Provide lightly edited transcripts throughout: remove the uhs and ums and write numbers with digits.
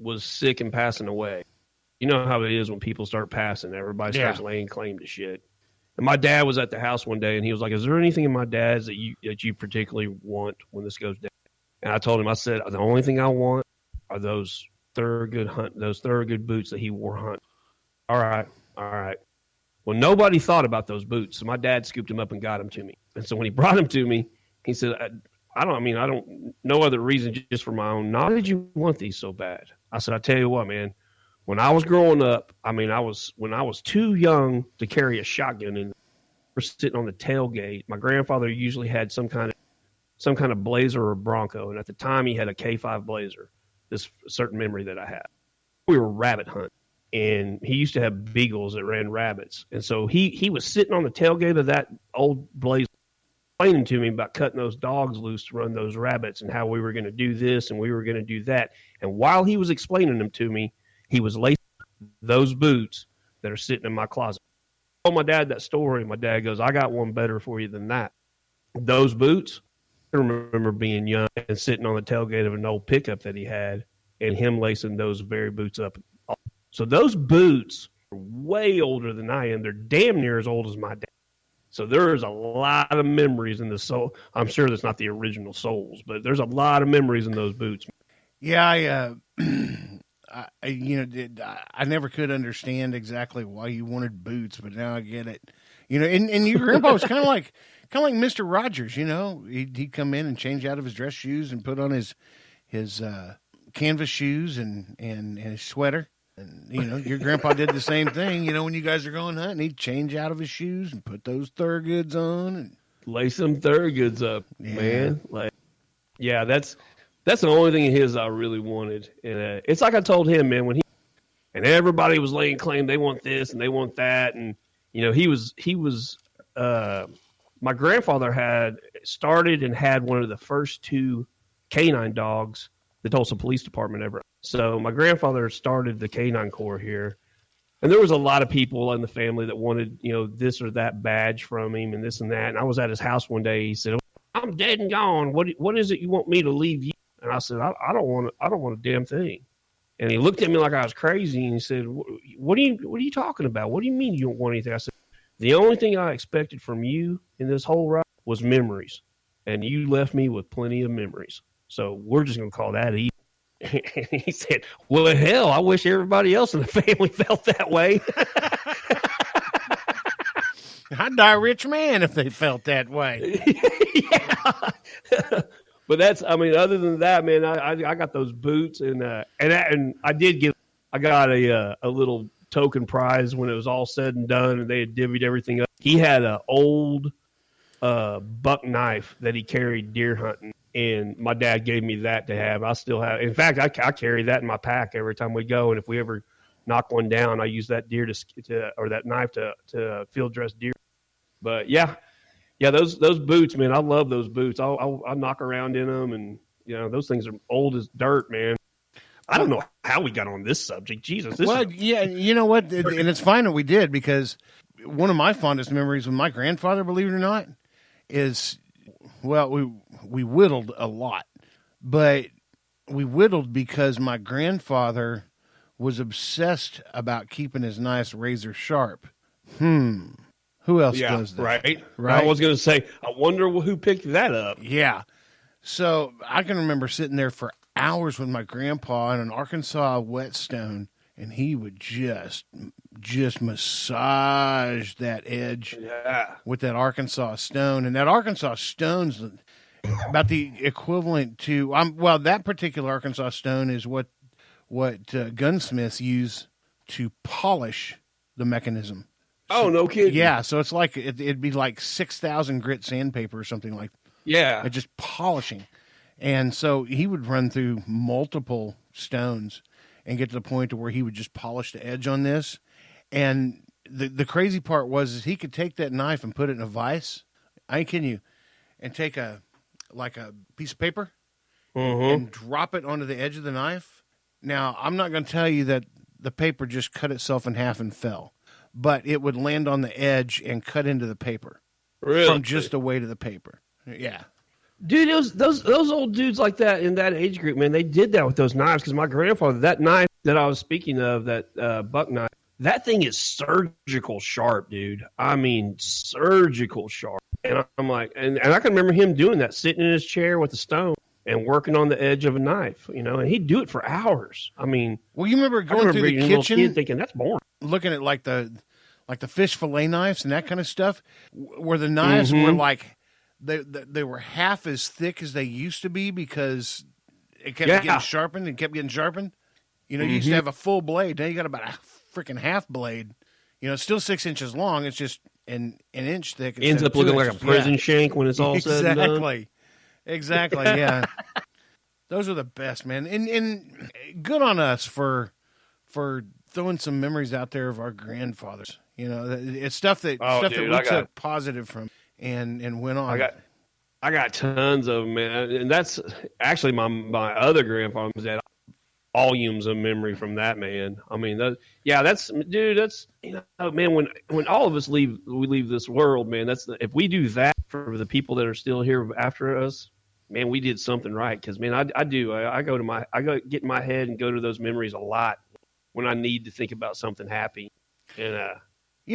was sick and passing away. You know how it is when people start passing. Everybody starts laying claim to shit. And my dad was at the house one day, and he was like, "Is there anything in my dad's that you particularly want when this goes down?" And I told him, I said, "The only thing I want are those Thorogood boots that he wore hunting." All right. Well, nobody thought about those boots, so my dad scooped them up and got them to me. And so when he brought them to me, he said, I don't, no other reason, just for my own knowledge, you want these so bad. I said, I tell you what, man, when I was growing up, when I was too young to carry a shotgun and we're sitting on the tailgate, my grandfather usually had some kind of Blazer or Bronco. And at the time he had a K5 Blazer, this certain memory that I had. We were rabbit hunting, and he used to have beagles that ran rabbits. And so he was sitting on the tailgate of that old Blazer, explaining to me about cutting those dogs loose to run those rabbits and how we were going to do this and we were going to do that. And while he was explaining them to me, he was lacing those boots that are sitting in my closet. I told my dad that story, and my dad goes, "I got one better for you than that." Those boots, I remember being young and sitting on the tailgate of an old pickup that he had and him lacing those very boots up. So those boots are way older than I am. They're damn near as old as my dad. So there's a lot of memories in the soul. I'm sure that's not the original soles, but there's a lot of memories in those boots. Yeah, I never could understand exactly why you wanted boots, but now I get it. And your grandpa was kind of like Mr. Rogers. He'd come in and change out of his dress shoes and put on his canvas shoes and his sweater. And, your grandpa did the same thing. When you guys are going hunting, he'd change out of his shoes and put those Thorogoods on. And lace them Thorogoods up, man. That's the only thing of his I really wanted. And it's like I told him, man, and everybody was laying claim they want this and they want that. And, he was my grandfather had started and had one of the first two canine dogs the Tulsa Police Department ever. So my grandfather started the Canine Corps here, and there was a lot of people in the family that wanted, this or that badge from him and this and that. And I was at his house one day. He said, "I'm dead and gone. What is it you want me to leave you?" And I said, I don't want a damn thing." And he looked at me like I was crazy, and he said, what are you talking about? What do you mean you don't want anything? I said, "The only thing I expected from you in this whole ride was memories, and you left me with plenty of memories. So we're just going to call that easy." And he said, "Well, hell, I wish everybody else in the family felt that way." I'd die a rich man if they felt that way. Yeah. But other than that, man, I got those boots, and I got a little token prize when it was all said and done, and they had divvied everything up. He had an old buck knife that he carried deer hunting. And my dad gave me that to have. I still have. In fact, I carry that in my pack every time we go. And if we ever knock one down, I use that deer or that knife to field dress deer. But yeah, those boots, man. I love those boots. I'll knock around in them, and those things are old as dirt, man. I don't know how we got on this subject. Jesus. Yeah, you know what? And it's fine that we did, because one of my fondest memories with my grandfather, believe it or not, is, well, we whittled a lot, but we whittled because my grandfather was obsessed about keeping his knives razor sharp. Who else does that? Right. I was going to say, I wonder who picked that up. Yeah. So I can remember sitting there for hours with my grandpa on an Arkansas whetstone, and he would just massage that edge with that Arkansas stone. And that Arkansas stone's about the equivalent to, that particular Arkansas stone is what gunsmiths use to polish the mechanism. Oh, no kidding. Yeah, so it's like, it'd be like 6,000 grit sandpaper or something like that. Yeah. Just polishing. And so he would run through multiple stones and get to the point to where he would just polish the edge on this. And the crazy part is he could take that knife and put it in a vise. I ain't kidding you. And take a piece of paper and drop it onto the edge of the knife. Now, I'm not going to tell you that the paper just cut itself in half and fell, but it would land on the edge and cut into the paper. Really? From just the weight of the paper. Yeah. Dude, it was those old dudes like that in that age group, man. They did that with those knives because my grandfather, that knife that I was speaking of, that buck knife, that thing is surgical sharp, dude. I mean, surgical sharp. And I'm like, and I can remember him doing that, sitting in his chair with a stone and working on the edge of a knife, and he'd do it for hours. I mean, well, you remember going through the kitchen, kid thinking that's boring, looking at like the fish fillet knives and that kind of stuff, where the knives were like they were half as thick as they used to be because it kept getting sharpened and kept getting sharpened. You used to have a full blade. Now you got about a freaking half blade. It's still 6 inches long. It's just an inch thick. Ends up looking like a prison shank when it's all said and done. Exactly. Yeah. Those are the best, man. And good on us for throwing some memories out there of our grandfathers. It's stuff that we took positive from and went on. I got tons of them, man. And that's actually my other grandfather's dad. Volumes of memory from that man. I mean, that's man. When all of us leave this world, man. If we do that for the people that are still here after us, man, we did something right. Because man, I get in my head and go to those memories a lot when I need to think about something happy. And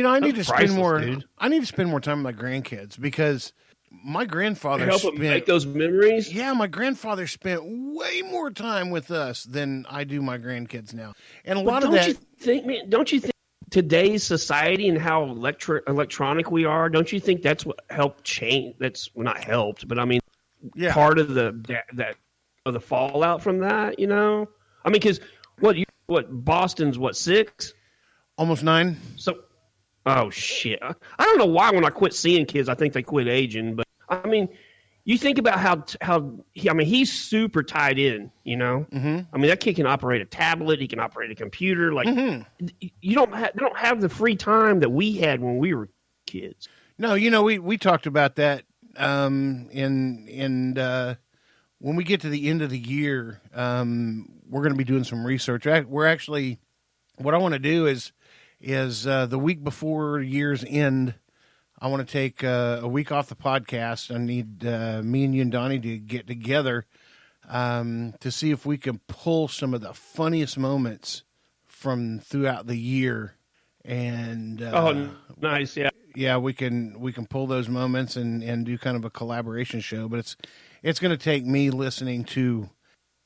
I need to spend more. Dude. I need to spend more time with my grandkids because my grandfather help them make those memories. Yeah, my grandfather spent way more time with us than I do my grandkids now, and a lot of that. Don't you think today's society and how electronic we are? Don't you think that's what helped change? That's not helped, but I mean, part of the fallout from that. I mean, because Boston's 6, almost 9. So. Oh, shit. I don't know why when I quit seeing kids, I think they quit aging. But, I mean, you think about how he's super tied in, Mm-hmm. I mean, that kid can operate a tablet. He can operate a computer. Like, they don't have the free time that we had when we were kids. No, we talked about that when we get to the end of the year, we're going to be doing some research. We're actually, what I want to do is the week before year's end, I want to take a week off the podcast. I need me and you and Donnie to get together to see if we can pull some of the funniest moments from throughout the year. And nice, yeah, we can pull those moments and do kind of a collaboration show. But it's going to take me listening to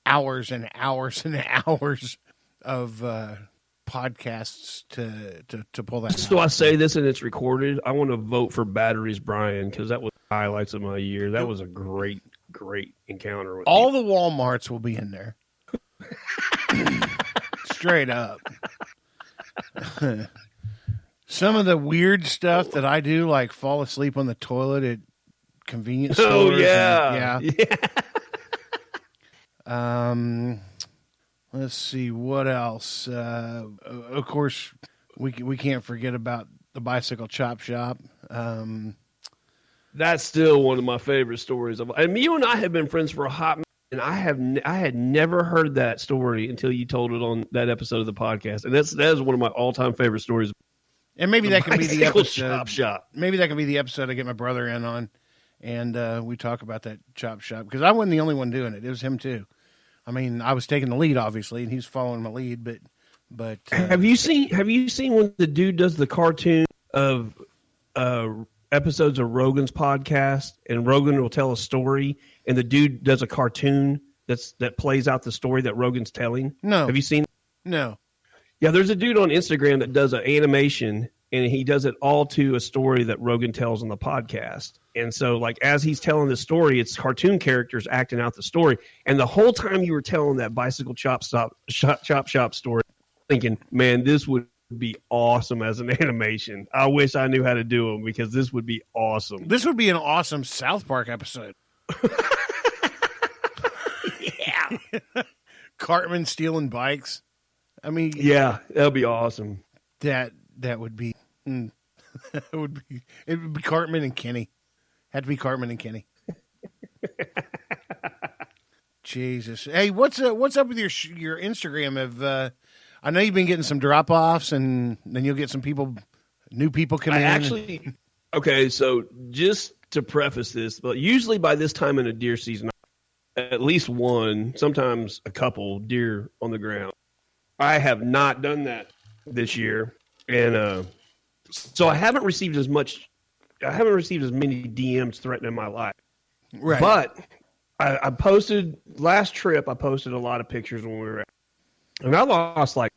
hours and hours and hours of podcasts to pull that. So I say this and it's recorded. I want to vote for Batteries Brian because that was the highlights of my year. That was a great encounter with all the Walmarts will be in there. Straight up. Some of the weird stuff that I do, like fall asleep on the toilet at convenience stores. Oh yeah. Let's see what else. Of course, we can't forget about the bicycle chop shop. That's still one of my favorite stories. And you and I have been friends for a hot minute, and I had never heard that story until you told it on that episode of the podcast. And that is one of my all-time favorite stories. And maybe that can be the episode. Chop shop. Maybe that can be the episode I get my brother in on, and we talk about that chop shop because I wasn't the only one doing it. It was him too. I mean, I was taking the lead, obviously, and he's following my lead. But have you seen when the dude does the cartoon of episodes of Rogan's podcast, and Rogan will tell a story, and the dude does a cartoon that plays out the story that Rogan's telling? No. Have you seen? No. Yeah, there's a dude on Instagram that does an animation, and he does it all to a story that Rogan tells on the podcast. And so, like, as he's telling the story, it's cartoon characters acting out the story. And the whole time you were telling that bicycle chop shop story, thinking, man, this would be awesome as an animation. I wish I knew how to do them because this would be awesome. This would be an awesome South Park episode. Yeah. Cartman stealing bikes. I mean, yeah, that would be awesome. That would be. It would be Cartman and Kenny. Had to be Cartman and Kenny. Jesus. Hey, what's up with your Instagram? I know you've been getting some drop offs, and then you'll get some new people coming in. Okay, so just to preface this, but usually by this time in a deer season, at least one, sometimes a couple deer on the ground. I have not done that this year, and so I haven't received as many DMs threatening my life. Right. But I posted last trip. I posted a lot of pictures when we were, and I lost like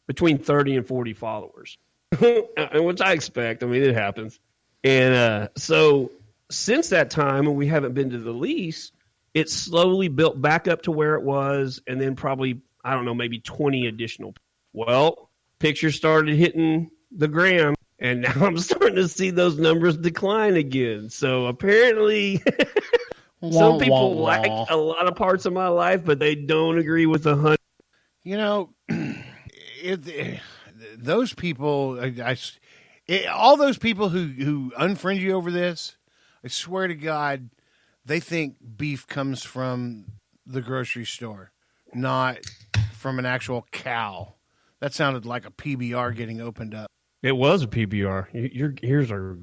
between 30 and 40 followers, which I expect. I mean, it happens. And so since that time, and we haven't been to the lease, it slowly built back up to where it was, and then probably, I don't know, maybe 20 additional. Well, pictures started hitting the gram, and now I'm starting to see those numbers decline again. So apparently, some people like a lot of parts of my life, but they don't agree with the hunt. You know, those people, all those people who unfriend you over this, I swear to God, they think beef comes from the grocery store, not from an actual cow. That sounded like a PBR getting opened up. It was a PBR. Your ears are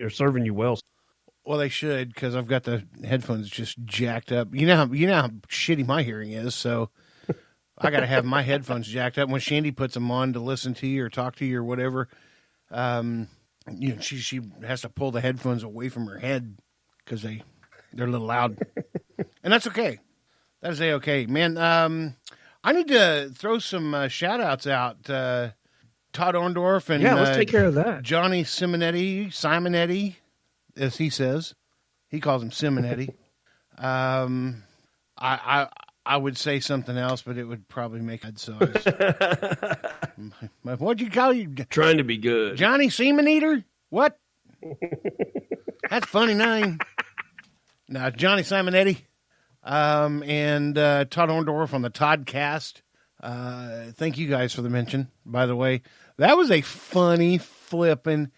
serving you well. Well, they should, because I've got the headphones just jacked up. You know how shitty my hearing is, so I got to have my headphones jacked up. When Shandy puts them on to listen to you or talk to you or whatever, she has to pull the headphones away from her head because they're a little loud, and that's okay. That is okay, man. I need to throw some shout-outs out. Todd Orndorff and let's take care of that. Johnny Simonetti, as he says. He calls him Simonetti. I would say something else, but it would probably make it so. What'd you call you? Trying to be good. Johnny Semen Eater? What? That's a funny name. No, Johnny Simonetti. And Todd Orndorff on the Toddcast. Thank you guys for the mention, by the way. That was a funny flipping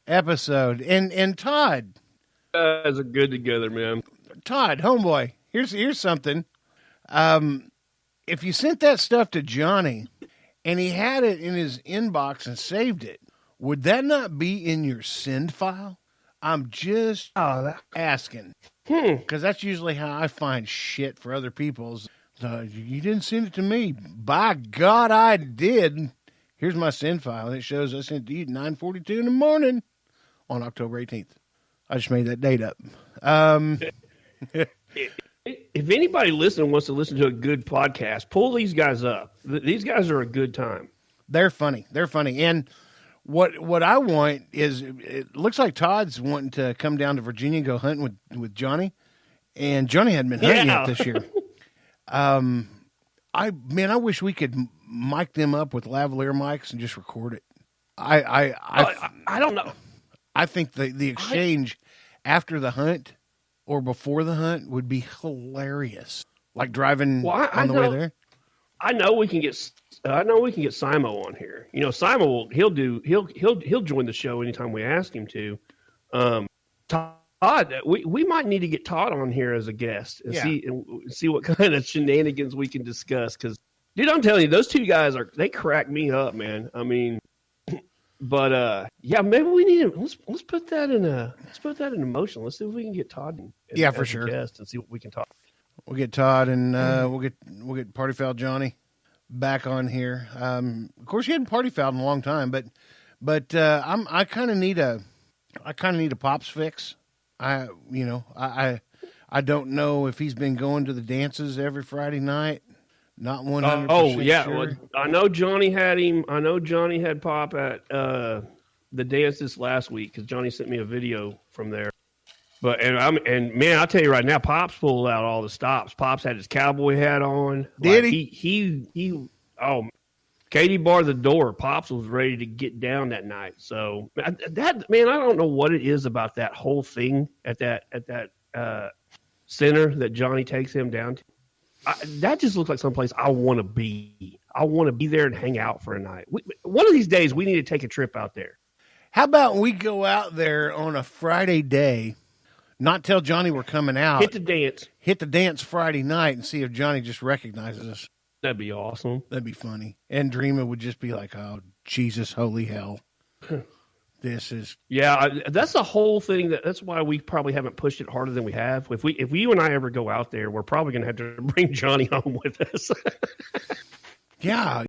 episode. And Todd. You guys are good together, man. Todd, homeboy, here's something. If you sent that stuff to Johnny and he had it in his inbox and saved it, would that not be in your send file? I'm just asking. Because that's usually how I find shit for other people's. You didn't send it to me. By God, I did. Here's my send file, and it shows I sent it to you at 9:42 in the morning on October 18th. I just made that date up. If anybody listening wants to listen to a good podcast, pull these guys up. These guys are a good time. They're funny. And what I want is, it looks like Todd's wanting to come down to Virginia and go hunting with Johnny, and Johnny hadn't been hunting yet this year. I wish we could mic them up with lavalier mics and just record it. I don't know. I think the exchange after the hunt or before the hunt would be hilarious. Like driving on the way there. I know we can get Simo on here. You know, Simo he'll join the show anytime we ask him to. Todd, we might need to get Todd on here as a guest and see what kind of shenanigans we can discuss. Because, dude, I'm telling you, those two guys they crack me up, man. I mean, but maybe we need to let's put that in motion. Let's see if we can get Todd for as sure a guest and see what we can talk. We'll get Todd and we'll get Party Foul Johnny back on here. Of course, he hadn't party fouled in a long time, but I kind of need a pops fix. I don't know if he's been going to the dances every Friday night. Not 100%. Sure. Well, I know Johnny had him. I know Johnny had Pop at the dance this last week because Johnny sent me a video from there. But man, I'll tell you right now, Pops pulled out all the stops. Pops had his cowboy hat on. Did he? Katie barred the door. Pops was ready to get down that night. So I don't know what it is about that whole thing at that center that Johnny takes him down to. That just looks like someplace I want to be. I want to be there and hang out for a night. One of these days, we need to take a trip out there. How about we go out there on a Friday day, not tell Johnny we're coming out. Hit the dance Friday night and see if Johnny just recognizes us. That'd be awesome. That'd be funny. And Dreamer would just be like, oh, Jesus, holy hell. This is that's the whole thing. That's why we probably haven't pushed it harder than we have. If you and I ever go out there, we're probably going to have to bring Johnny home with us. Yeah.